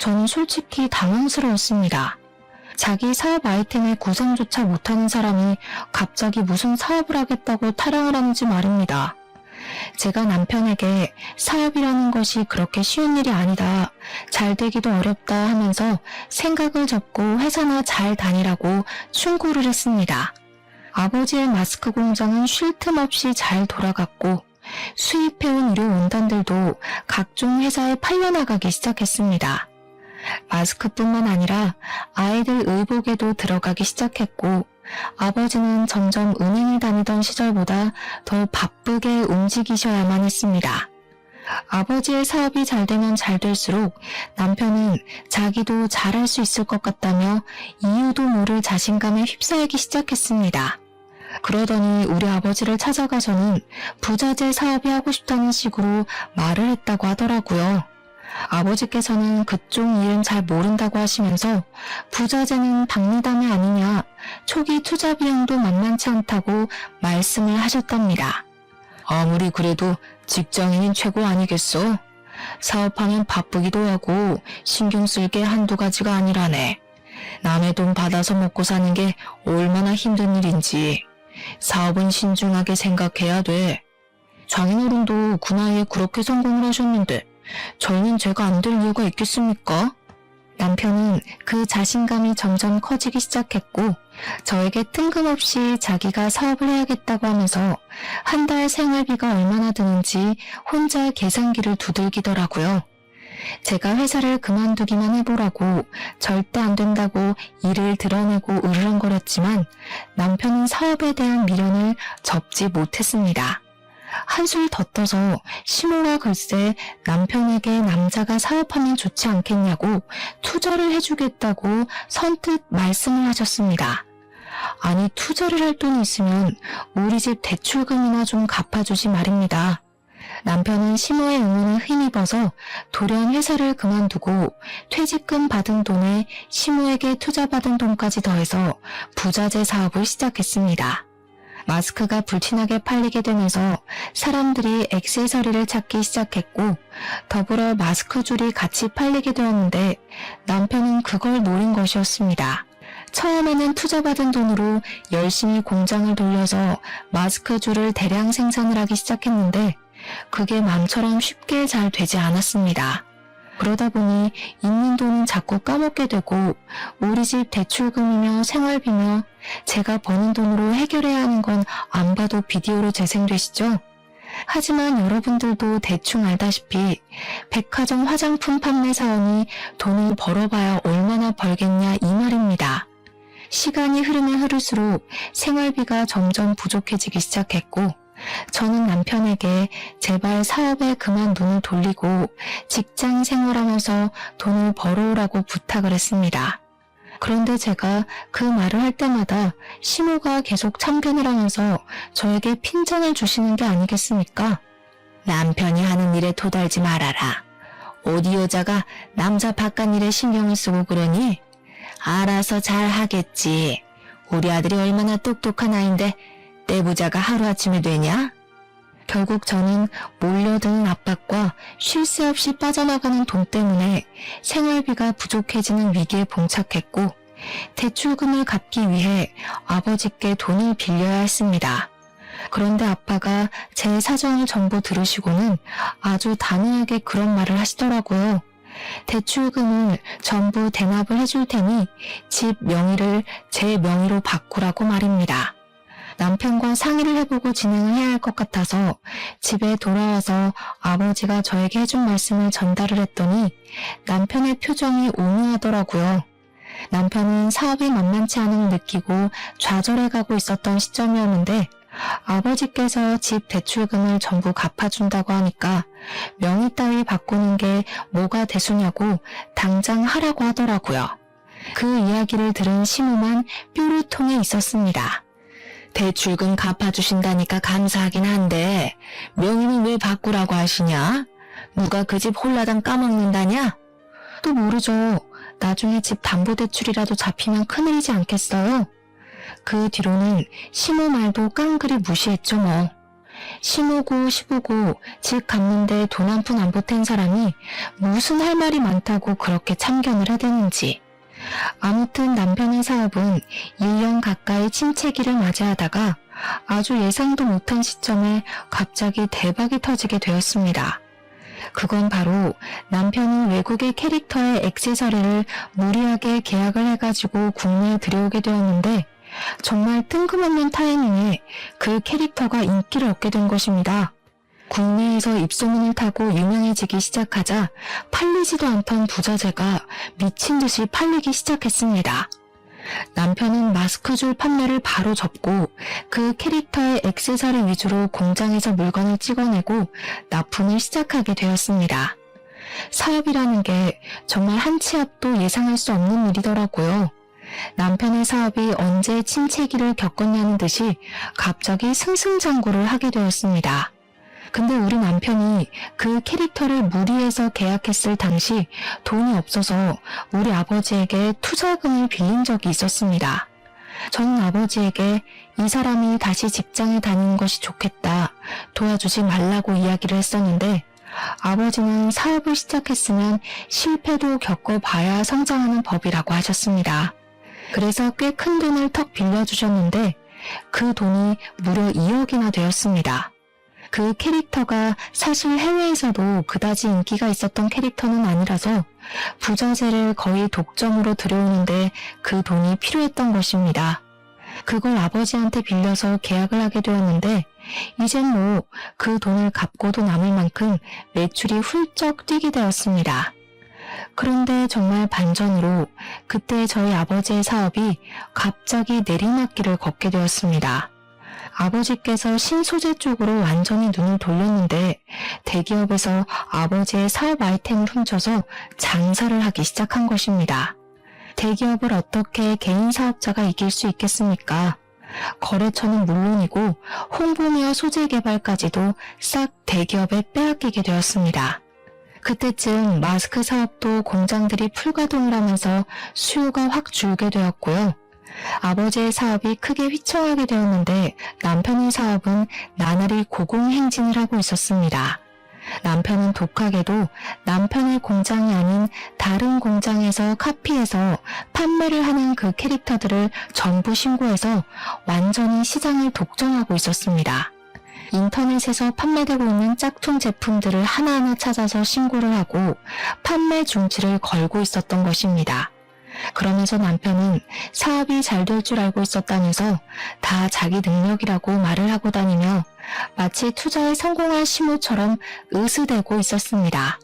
저는 솔직히 당황스러웠습니다. 자기 사업 아이템의 구성조차 못하는 사람이 갑자기 무슨 사업을 하겠다고 타령을 하는지 말입니다. 제가 남편에게 사업이라는 것이 그렇게 쉬운 일이 아니다, 잘 되기도 어렵다 하면서 생각을 접고 회사나 잘 다니라고 충고를 했습니다. 아버지의 마스크 공장은 쉴 틈 없이 잘 돌아갔고 수입해온 의료 원단들도 각종 회사에 팔려나가기 시작했습니다. 마스크뿐만 아니라 아이들 의복에도 들어가기 시작했고 아버지는 점점 은행에 다니던 시절보다 더 바쁘게 움직이셔야만 했습니다. 아버지의 사업이 잘 되면 잘 될수록 남편은 자기도 잘할 수 있을 것 같다며 이유도 모를 자신감에 휩싸이기 시작했습니다. 그러더니 우리 아버지를 찾아가서는 부자재 사업이 하고 싶다는 식으로 말을 했다고 하더라고요. 아버지께서는 그쪽 일은 잘 모른다고 하시면서 부자재는 박리담이 아니냐, 초기 투자 비용도 만만치 않다고 말씀을 하셨답니다. 아무리 그래도 직장인인 최고 아니겠어? 사업하면 바쁘기도 하고 신경 쓸 게 한두 가지가 아니라네. 남의 돈 받아서 먹고 사는 게 얼마나 힘든 일인지 사업은 신중하게 생각해야 돼. 장인어른도 그 나이에 그렇게 성공을 하셨는데 저희는 제가 안 될 이유가 있겠습니까? 남편은 그 자신감이 점점 커지기 시작했고 저에게 뜬금없이 자기가 사업을 해야겠다고 하면서 한 달 생활비가 얼마나 드는지 혼자 계산기를 두들기더라고요. 제가 회사를 그만두기만 해보라고 절대 안 된다고 일을 드러내고 으르렁거렸지만 남편은 사업에 대한 미련을 접지 못했습니다. 한술 더 떠서 시모가 글쎄 남편에게 남자가 사업하면 좋지 않겠냐고 투자를 해주겠다고 선뜻 말씀을 하셨습니다. 아니 투자를 할 돈이 있으면 우리 집 대출금이나 좀 갚아주지 말입니다. 남편은 시모의 응원에 힘입어서 돌연 회사를 그만두고 퇴직금 받은 돈에 시모에게 투자받은 돈까지 더해서 부자재 사업을 시작했습니다. 마스크가 불티나게 팔리게 되면서 사람들이 액세서리를 찾기 시작했고 더불어 마스크 줄이 같이 팔리게 되었는데 남편은 그걸 노린 것이었습니다. 처음에는 투자받은 돈으로 열심히 공장을 돌려서 마스크 줄을 대량 생산을 하기 시작했는데 그게 맘처럼 쉽게 잘 되지 않았습니다. 그러다 보니 있는 돈은 자꾸 까먹게 되고 우리 집 대출금이며 생활비며 제가 버는 돈으로 해결해야 하는 건 안 봐도 비디오로 재생되시죠? 하지만 여러분들도 대충 알다시피 백화점 화장품 판매 사원이 돈을 벌어봐야 얼마나 벌겠냐 이 말입니다. 시간이 흐르면 흐를수록 생활비가 점점 부족해지기 시작했고 저는 남편에게 제발 사업에 그만 눈을 돌리고 직장 생활하면서 돈을 벌어오라고 부탁을 했습니다. 그런데 제가 그 말을 할 때마다 시모가 계속 참견을 하면서 저에게 핀잔을 주시는 게 아니겠습니까? 남편이 하는 일에 토달지 말아라. 어디 여자가 남자 바깥 일에 신경을 쓰고 그러니? 알아서 잘 하겠지. 우리 아들이 얼마나 똑똑한 아인데 떼부자가 하루아침에 되냐? 결국 저는 몰려드는 압박과 쉴 새 없이 빠져나가는 돈 때문에 생활비가 부족해지는 위기에 봉착했고 대출금을 갚기 위해 아버지께 돈을 빌려야 했습니다. 그런데 아빠가 제 사정을 전부 들으시고는 아주 단호하게 그런 말을 하시더라고요. 대출금을 전부 대납을 해줄 테니 집 명의를 제 명의로 바꾸라고 말입니다. 남편과 상의를 해보고 진행을 해야 할 것 같아서 집에 돌아와서 아버지가 저에게 해준 말씀을 전달을 했더니 남편의 표정이 오묘하더라고요. 남편은 사업이 만만치 않음을 느끼고 좌절해가고 있었던 시점이었는데 아버지께서 집 대출금을 전부 갚아준다고 하니까 명의 따위 바꾸는 게 뭐가 대수냐고 당장 하라고 하더라고요. 그 이야기를 들은 시모만 뾰루통에 있었습니다. 대출금 갚아주신다니까 감사하긴 한데 명의는 왜 바꾸라고 하시냐? 누가 그 집 홀라당 까먹는다냐? 또 모르죠. 나중에 집 담보대출이라도 잡히면 큰일이지 않겠어요? 그 뒤로는 시모 말도 깡그리 무시했죠 뭐. 시모고 시부고 집 갚는데 돈 한 푼 안 보탠 사람이 무슨 할 말이 많다고 그렇게 참견을 해대는지. 아무튼 남편의 사업은 1년 가까이 침체기를 맞이하다가 아주 예상도 못한 시점에 갑자기 대박이 터지게 되었습니다. 그건 바로 남편이 외국의 캐릭터의 액세서리를 무리하게 계약을 해가지고 국내에 들여오게 되었는데 정말 뜬금없는 타이밍에 그 캐릭터가 인기를 얻게 된 것입니다. 국내에서 입소문을 타고 유명해지기 시작하자 팔리지도 않던 부자재가 미친 듯이 팔리기 시작했습니다. 남편은 마스크줄 판매를 바로 접고 그 캐릭터의 액세서리 위주로 공장에서 물건을 찍어내고 납품을 시작하게 되었습니다. 사업이라는 게 정말 한 치 앞도 예상할 수 없는 일이더라고요. 남편의 사업이 언제 침체기를 겪었냐는 듯이 갑자기 승승장구를 하게 되었습니다. 근데 우리 남편이 그 캐릭터를 무리해서 계약했을 당시 돈이 없어서 우리 아버지에게 투자금을 빌린 적이 있었습니다. 저는 아버지에게 이 사람이 다시 직장에 다니는 것이 좋겠다, 도와주지 말라고 이야기를 했었는데 아버지는 사업을 시작했으면 실패도 겪어봐야 성장하는 법이라고 하셨습니다. 그래서 꽤 큰 돈을 턱 빌려주셨는데 그 돈이 무려 2억이나 되었습니다. 그 캐릭터가 사실 해외에서도 그다지 인기가 있었던 캐릭터는 아니라서 부자재를 거의 독점으로 들여오는데 그 돈이 필요했던 것입니다. 그걸 아버지한테 빌려서 계약을 하게 되었는데 이젠 뭐 그 돈을 갚고도 남을 만큼 매출이 훌쩍 뛰게 되었습니다. 그런데 정말 반전으로 그때 저희 아버지의 사업이 갑자기 내리막길을 걷게 되었습니다. 아버지께서 신소재 쪽으로 완전히 눈을 돌렸는데 대기업에서 아버지의 사업 아이템을 훔쳐서 장사를 하기 시작한 것입니다. 대기업을 어떻게 개인 사업자가 이길 수 있겠습니까? 거래처는 물론이고 홍보며 소재 개발까지도 싹 대기업에 빼앗기게 되었습니다. 그때쯤 마스크 사업도 공장들이 풀가동을 하면서 수요가 확 줄게 되었고요. 아버지의 사업이 크게 휘청하게 되었는데 남편의 사업은 나날이 고공행진을 하고 있었습니다. 남편은 독하게도 남편의 공장이 아닌 다른 공장에서 카피해서 판매를 하는 그 캐릭터들을 전부 신고해서 완전히 시장을 독점하고 있었습니다. 인터넷에서 판매되고 있는 짝퉁 제품들을 하나하나 찾아서 신고를 하고 판매 중지를 걸고 있었던 것입니다. 그러면서 남편은 사업이 잘 될 줄 알고 있었다면서 다 자기 능력이라고 말을 하고 다니며 마치 투자에 성공한 시모처럼 으스대고 있었습니다.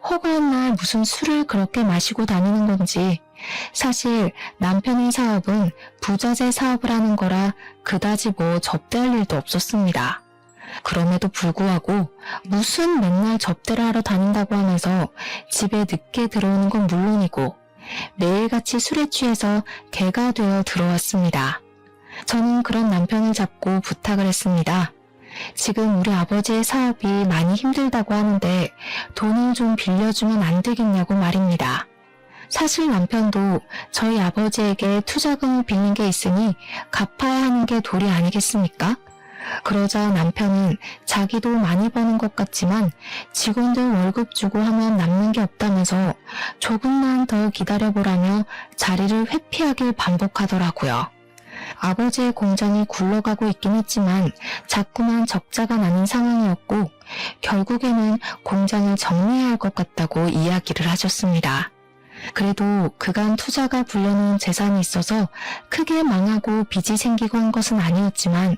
허구한 날 무슨 술을 그렇게 마시고 다니는 건지 사실 남편의 사업은 부자재 사업을 하는 거라 그다지 뭐 접대할 일도 없었습니다. 그럼에도 불구하고 무슨 맨날 접대를 하러 다닌다고 하면서 집에 늦게 들어오는 건 물론이고 매일같이 술에 취해서 개가 되어 들어왔습니다. 저는 그런 남편을 잡고 부탁을 했습니다. 지금 우리 아버지의 사업이 많이 힘들다고 하는데 돈을 좀 빌려주면 안 되겠냐고 말입니다. 사실 남편도 저희 아버지에게 투자금을 빌린 게 있으니 갚아야 하는 게 도리 아니겠습니까? 그러자 남편은 자기도 많이 버는 것 같지만 직원들 월급 주고 하면 남는 게 없다면서 조금만 더 기다려보라며 자리를 회피하길 반복하더라고요. 아버지의 공장이 굴러가고 있긴 했지만 자꾸만 적자가 나는 상황이었고 결국에는 공장을 정리해야 할 것 같다고 이야기를 하셨습니다. 그래도 그간 투자가 불려놓은 재산이 있어서 크게 망하고 빚이 생기고 한 것은 아니었지만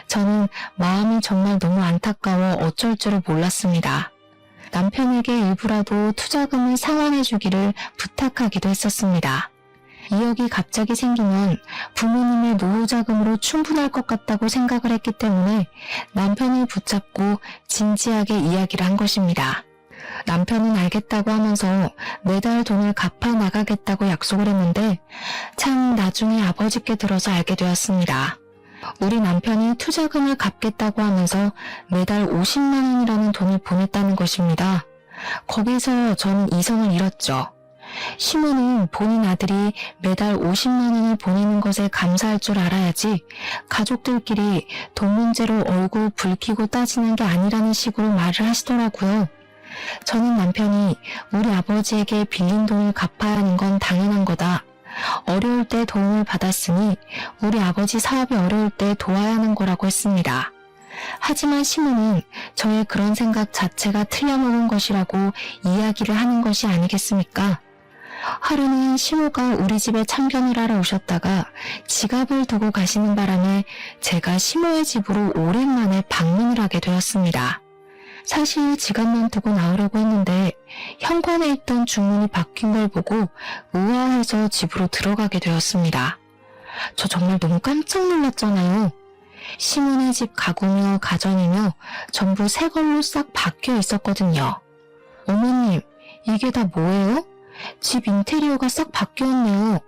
저는 마음이 정말 너무 안타까워 어쩔 줄을 몰랐습니다. 남편에게 일부라도 투자금을 상환해 주기를 부탁하기도 했었습니다. 2억이 갑자기 생기면 부모님의 노후자금으로 충분할 것 같다고 생각을 했기 때문에 남편을 붙잡고 진지하게 이야기를 한 것입니다. 남편은 알겠다고 하면서 매달 돈을 갚아 나가겠다고 약속을 했는데 참 나중에 아버지께 들어서 알게 되었습니다. 우리 남편이 투자금을 갚겠다고 하면서 매달 50만 원이라는 돈을 보냈다는 것입니다. 거기서 저는 이성을 잃었죠. 시모는 본인 아들이 매달 50만 원을 보내는 것에 감사할 줄 알아야지 가족들끼리 돈 문제로 얼굴 붉히고 따지는 게 아니라는 식으로 말을 하시더라고요. 저는 남편이 우리 아버지에게 빌린 돈을 갚아야 하는 건 당연한 거다. 어려울 때 도움을 받았으니 우리 아버지 사업이 어려울 때 도와야 하는 거라고 했습니다. 하지만 시모는 저의 그런 생각 자체가 틀려먹은 것이라고 이야기를 하는 것이 아니겠습니까? 하루는 시모가 우리 집에 참견을 하러 오셨다가 지갑을 두고 가시는 바람에 제가 시모의 집으로 오랜만에 방문을 하게 되었습니다. 사실 지갑만 두고 나오려고 했는데 현관에 있던 주문이 바뀐 걸 보고 의아해서 집으로 들어가게 되었습니다. 저 정말 너무 깜짝 놀랐잖아요. 시모네 집 가구며 가전이며 전부 새 걸로 싹 바뀌어 있었거든요. 어머님, 이게 다 뭐예요? 집 인테리어가 싹 바뀌었네요.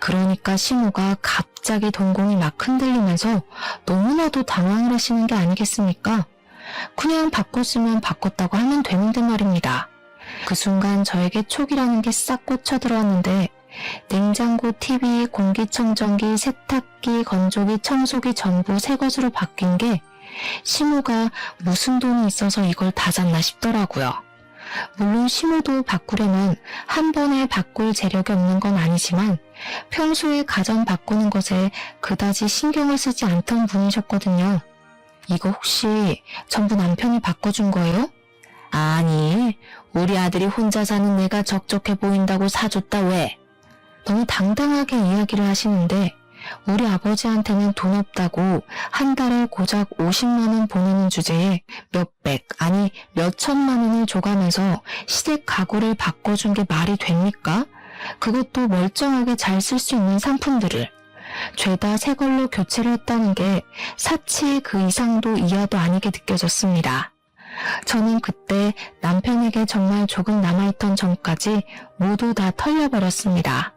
그러니까 시모가 갑자기 동공이 막 흔들리면서 너무나도 당황을 하시는 게 아니겠습니까? 그냥 바꿨으면 바꿨다고 하면 되는데 말입니다. 그 순간 저에게 촉이라는 게 싹 꽂혀 들어왔는데 냉장고, TV, 공기청정기, 세탁기, 건조기, 청소기 전부 새 것으로 바뀐 게 시모가 무슨 돈이 있어서 이걸 다 샀나 싶더라고요. 물론 시모도 바꾸려면 한 번에 바꿀 재력이 없는 건 아니지만 평소에 가전 바꾸는 것에 그다지 신경을 쓰지 않던 분이셨거든요. 이거 혹시 전부 남편이 바꿔준 거예요? 아니, 우리 아들이 혼자 사는 내가 적적해 보인다고 사줬다 왜? 너무 당당하게 이야기를 하시는데 우리 아버지한테는 돈 없다고 한 달에 고작 50만 원 보내는 주제에 몇백, 아니 몇천만 원을 줘가면서 시댁 가구를 바꿔준 게 말이 됩니까? 그것도 멀쩡하게 잘 쓸 수 있는 상품들을. 죄다 새 걸로 교체를 했다는 게 사치 그 이상도 이하도 아니게 느껴졌습니다. 저는 그때 남편에게 정말 조금 남아있던 정까지 모두 다 털려버렸습니다.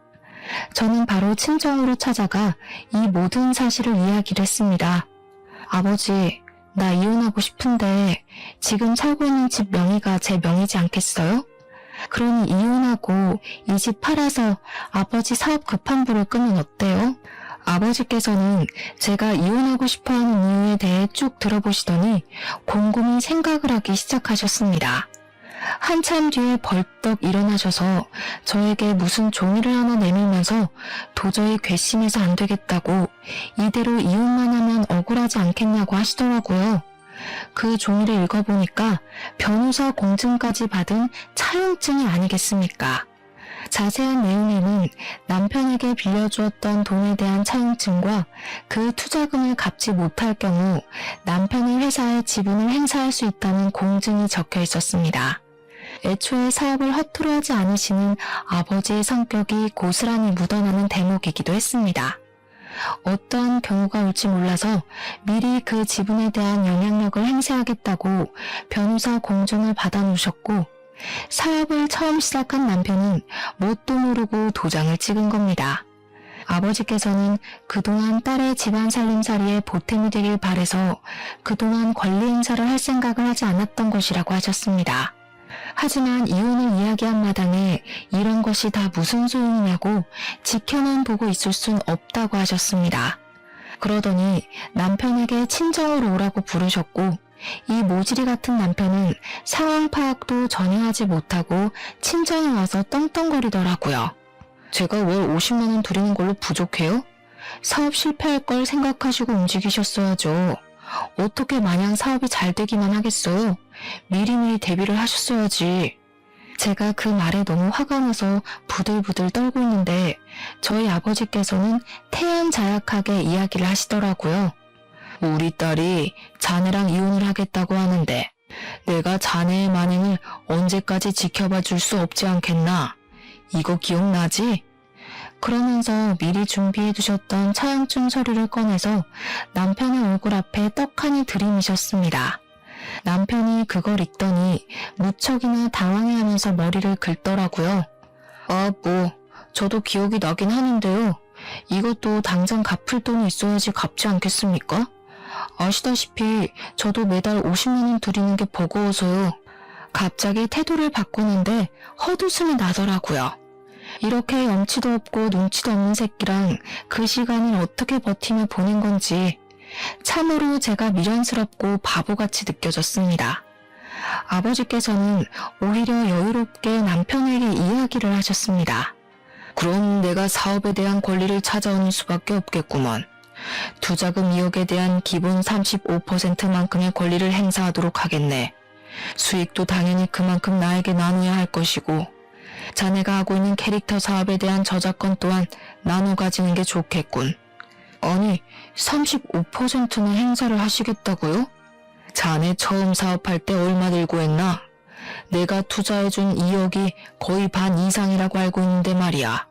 저는 바로 친정으로 찾아가 이 모든 사실을 이야기를 했습니다. 아버지, 나 이혼하고 싶은데 지금 살고 있는 집 명의가 제 명의지 않겠어요? 그러니 이혼하고 이 집 팔아서 아버지 사업 급환부를 끄면 어때요? 아버지께서는 제가 이혼하고 싶어하는 이유에 대해 쭉 들어보시더니 곰곰이 생각을 하기 시작하셨습니다. 한참 뒤에 벌떡 일어나셔서 저에게 무슨 종이를 하나 내밀면서 도저히 괘씸해서 안 되겠다고 이대로 이혼만 하면 억울하지 않겠냐고 하시더라고요. 그 종이를 읽어보니까 변호사 공증까지 받은 차용증이 아니겠습니까? 자세한 내용에는 남편에게 빌려주었던 돈에 대한 차용증과 그 투자금을 갚지 못할 경우 남편의 회사에 지분을 행사할 수 있다는 공증이 적혀 있었습니다. 애초에 사업을 허투루 하지 않으시는 아버지의 성격이 고스란히 묻어나는 대목이기도 했습니다. 어떠한 경우가 올지 몰라서 미리 그 지분에 대한 영향력을 행사하겠다고 변호사 공증을 받아놓으셨고 사업을 처음 시작한 남편은 뭣도 모르고 도장을 찍은 겁니다. 아버지께서는 그동안 딸의 집안 살림살이에 보탬이 되길 바래서 그동안 권리 행사를 할 생각을 하지 않았던 것이라고 하셨습니다. 하지만 이혼을 이야기한 마당에 이런 것이 다 무슨 소용이냐고 지켜만 보고 있을 순 없다고 하셨습니다. 그러더니 남편에게 친정으로 오라고 부르셨고, 이 모질이 같은 남편은 상황 파악도 전혀 하지 못하고 친정에 와서 떵떵거리더라고요. 제가 월 50만 원 드리는 걸로 부족해요? 사업 실패할 걸 생각하시고 움직이셨어야죠. 어떻게 마냥 사업이 잘 되기만 하겠어요? 미리미리 대비를 하셨어야지. 제가 그 말에 너무 화가 나서 부들부들 떨고 있는데 저희 아버지께서는 태연자약하게 이야기를 하시더라고요. 우리 딸이 자네랑 이혼을 하겠다고 하는데 내가 자네의 만행을 언제까지 지켜봐 줄 수 없지 않겠나? 이거 기억나지? 그러면서 미리 준비해 두셨던 차용증 서류를 꺼내서 남편의 얼굴 앞에 떡하니 들이미셨습니다. 남편이 그걸 읽더니 무척이나 당황해하면서 머리를 긁더라고요. 저도 기억이 나긴 하는데요. 이것도 당장 갚을 돈이 있어야지 갚지 않겠습니까? 아시다시피 저도 매달 50만 원 드리는 게 버거워서요. 갑자기 태도를 바꾸는데 헛웃음이 나더라고요. 이렇게 염치도 없고 눈치도 없는 새끼랑 그 시간을 어떻게 버티며 보낸 건지 참으로 제가 미련스럽고 바보같이 느껴졌습니다. 아버지께서는 오히려 여유롭게 남편에게 이야기를 하셨습니다. 그럼 내가 사업에 대한 권리를 찾아오는 수밖에 없겠구먼. 투자금 2억에 대한 기본 35%만큼의 권리를 행사하도록 하겠네. 수익도 당연히 그만큼 나에게 나눠야 할 것이고 자네가 하고 있는 캐릭터 사업에 대한 저작권 또한 나눠 가지는 게 좋겠군. 아니, 35%나 행사를 하시겠다고요? 자네 처음 사업할 때 얼마 들고 했나? 내가 투자해준 2억이 거의 반 이상이라고 알고 있는데 말이야.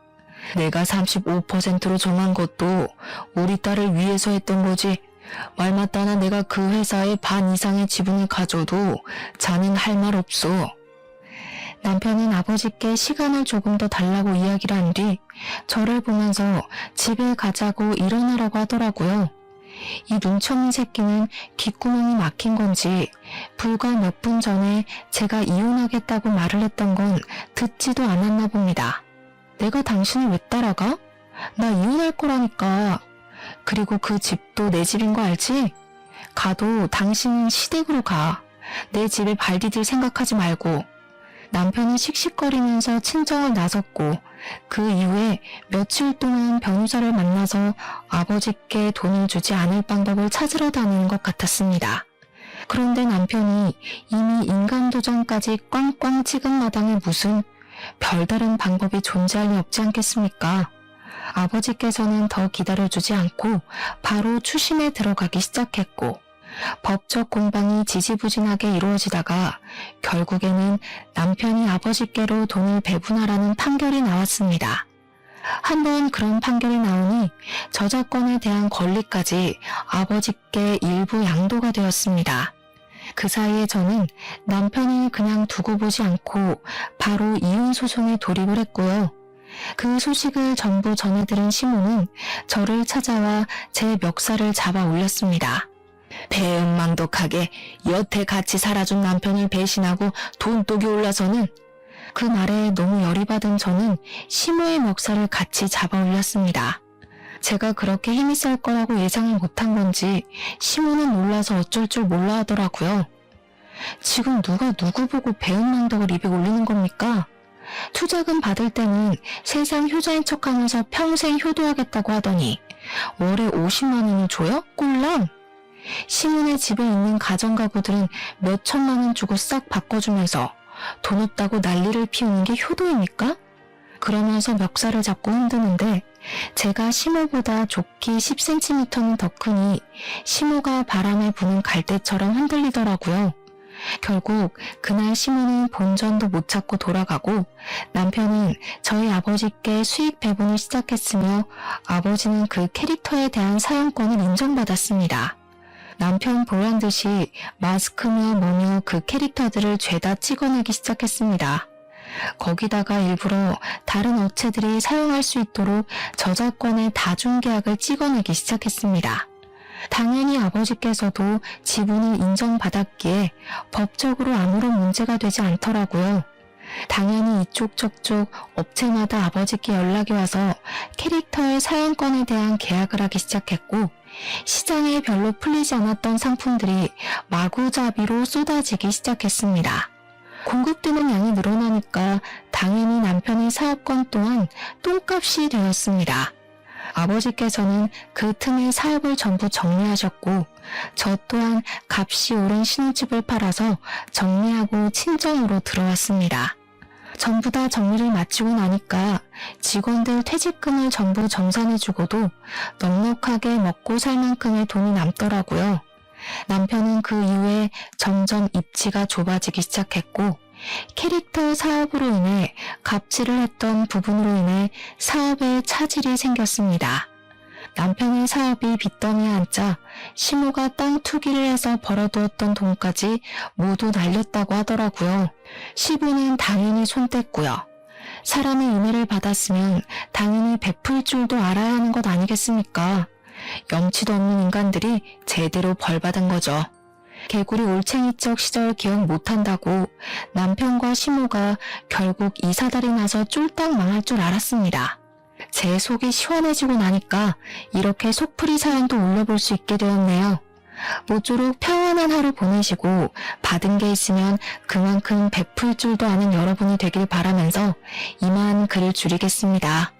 내가 35%로 정한 것도 우리 딸을 위해서 했던 거지. 말 맞다나 내가 그 회사의 반 이상의 지분을 가져도 자넨 할 말 없어. 남편은 아버지께 시간을 조금 더 달라고 이야기를 한 뒤 저를 보면서 집에 가자고 일어나라고 하더라고요. 이 눈치 없는 새끼는 귓구멍이 막힌 건지 불과 몇 분 전에 제가 이혼하겠다고 말을 했던 건 듣지도 않았나 봅니다. 내가 당신을 왜 따라가? 나 이혼할 거라니까. 그리고 그 집도 내 집인 거 알지? 가도 당신은 시댁으로 가. 내 집에 발 디딜 생각하지 말고. 남편은 씩씩거리면서 친정을 나섰고 그 이후에 며칠 동안 변호사를 만나서 아버지께 돈을 주지 않을 방법을 찾으러 다니는 것 같았습니다. 그런데 남편이 이미 인간도전까지 꽝꽝 찍은 마당에 무슨 별다른 방법이 존재할 리 없지 않겠습니까? 아버지께서는 더 기다려주지 않고 바로 추심에 들어가기 시작했고 법적 공방이 지지부진하게 이루어지다가 결국에는 남편이 아버지께로 돈을 배분하라는 판결이 나왔습니다. 한번 그런 판결이 나오니 저작권에 대한 권리까지 아버지께 일부 양도가 되었습니다. 그 사이에 저는 남편을 그냥 두고 보지 않고 바로 이혼 소송에 돌입을 했고요. 그 소식을 전부 전해들은 시모는 저를 찾아와 제 멱살을 잡아 올렸습니다. 배은망덕하게 여태 같이 살아준 남편을 배신하고 돈독이 올라서는. 그 말에 너무 열이 받은 저는 시모의 멱살을 같이 잡아 올렸습니다. 제가 그렇게 힘이 셀 거라고 예상을 못한 건지 시모는 놀라서 어쩔 줄 몰라 하더라고요. 지금 누가 누구 보고 배은망덕을 입에 올리는 겁니까? 투자금 받을 때는 세상 효자인 척하면서 평생 효도하겠다고 하더니 월에 50만 원을 줘요? 꼴랑? 시문의 집에 있는 가정가구들은 몇 천만 원 주고 싹 바꿔주면서 돈 없다고 난리를 피우는 게 효도입니까? 그러면서 멱살을 잡고 흔드는데 제가 시모보다 좁기 10cm는 더 크니 시모가 바람에 부는 갈대처럼 흔들리더라고요. 결국 그날 시모는 본전도 못 찾고 돌아가고 남편은 저희 아버지께 수익 배분을 시작했으며 아버지는 그 캐릭터에 대한 사용권을 인정받았습니다. 남편 보란 듯이 마스크며 뭐며 그 캐릭터들을 죄다 찍어내기 시작했습니다. 거기다가 일부러 다른 업체들이 사용할 수 있도록 저작권의 다중계약을 찍어내기 시작했습니다. 당연히 아버지께서도 지분을 인정받았기에 법적으로 아무런 문제가 되지 않더라고요. 당연히 이쪽 저쪽 업체마다 아버지께 연락이 와서 캐릭터의 사용권에 대한 계약을 하기 시작했고 시장에 별로 풀리지 않았던 상품들이 마구잡이로 쏟아지기 시작했습니다. 공급되는 양이 늘어나니까 당연히 남편의 사업권 또한 똥값이 되었습니다. 아버지께서는 그 틈에 사업을 전부 정리하셨고 저 또한 값이 오른 신혼집을 팔아서 정리하고 친정으로 들어왔습니다. 전부 다 정리를 마치고 나니까 직원들 퇴직금을 전부 정산해주고도 넉넉하게 먹고 살 만큼의 돈이 남더라고요. 남편은 그 이후에 점점 입지가 좁아지기 시작했고 캐릭터 사업으로 인해 갑질을 했던 부분으로 인해 사업에 차질이 생겼습니다. 남편의 사업이 빚더미에 앉자 시모가 땅 투기를 해서 벌어두었던 돈까지 모두 날렸다고 하더라고요. 시부는 당연히 손댔고요. 사람의 은혜를 받았으면 당연히 베풀 줄도 알아야 하는 것 아니겠습니까? 염치도 없는 인간들이 제대로 벌받은 거죠. 개구리 올챙이적 시절 기억 못한다고 남편과 시모가 결국 이 사달이 나서 쫄딱 망할 줄 알았습니다. 제 속이 시원해지고 나니까 이렇게 속풀이 사연도 올려볼 수 있게 되었네요. 모쪼록 평안한 하루 보내시고 받은 게 있으면 그만큼 베풀 줄도 아는 여러분이 되길 바라면서 이만 글을 줄이겠습니다.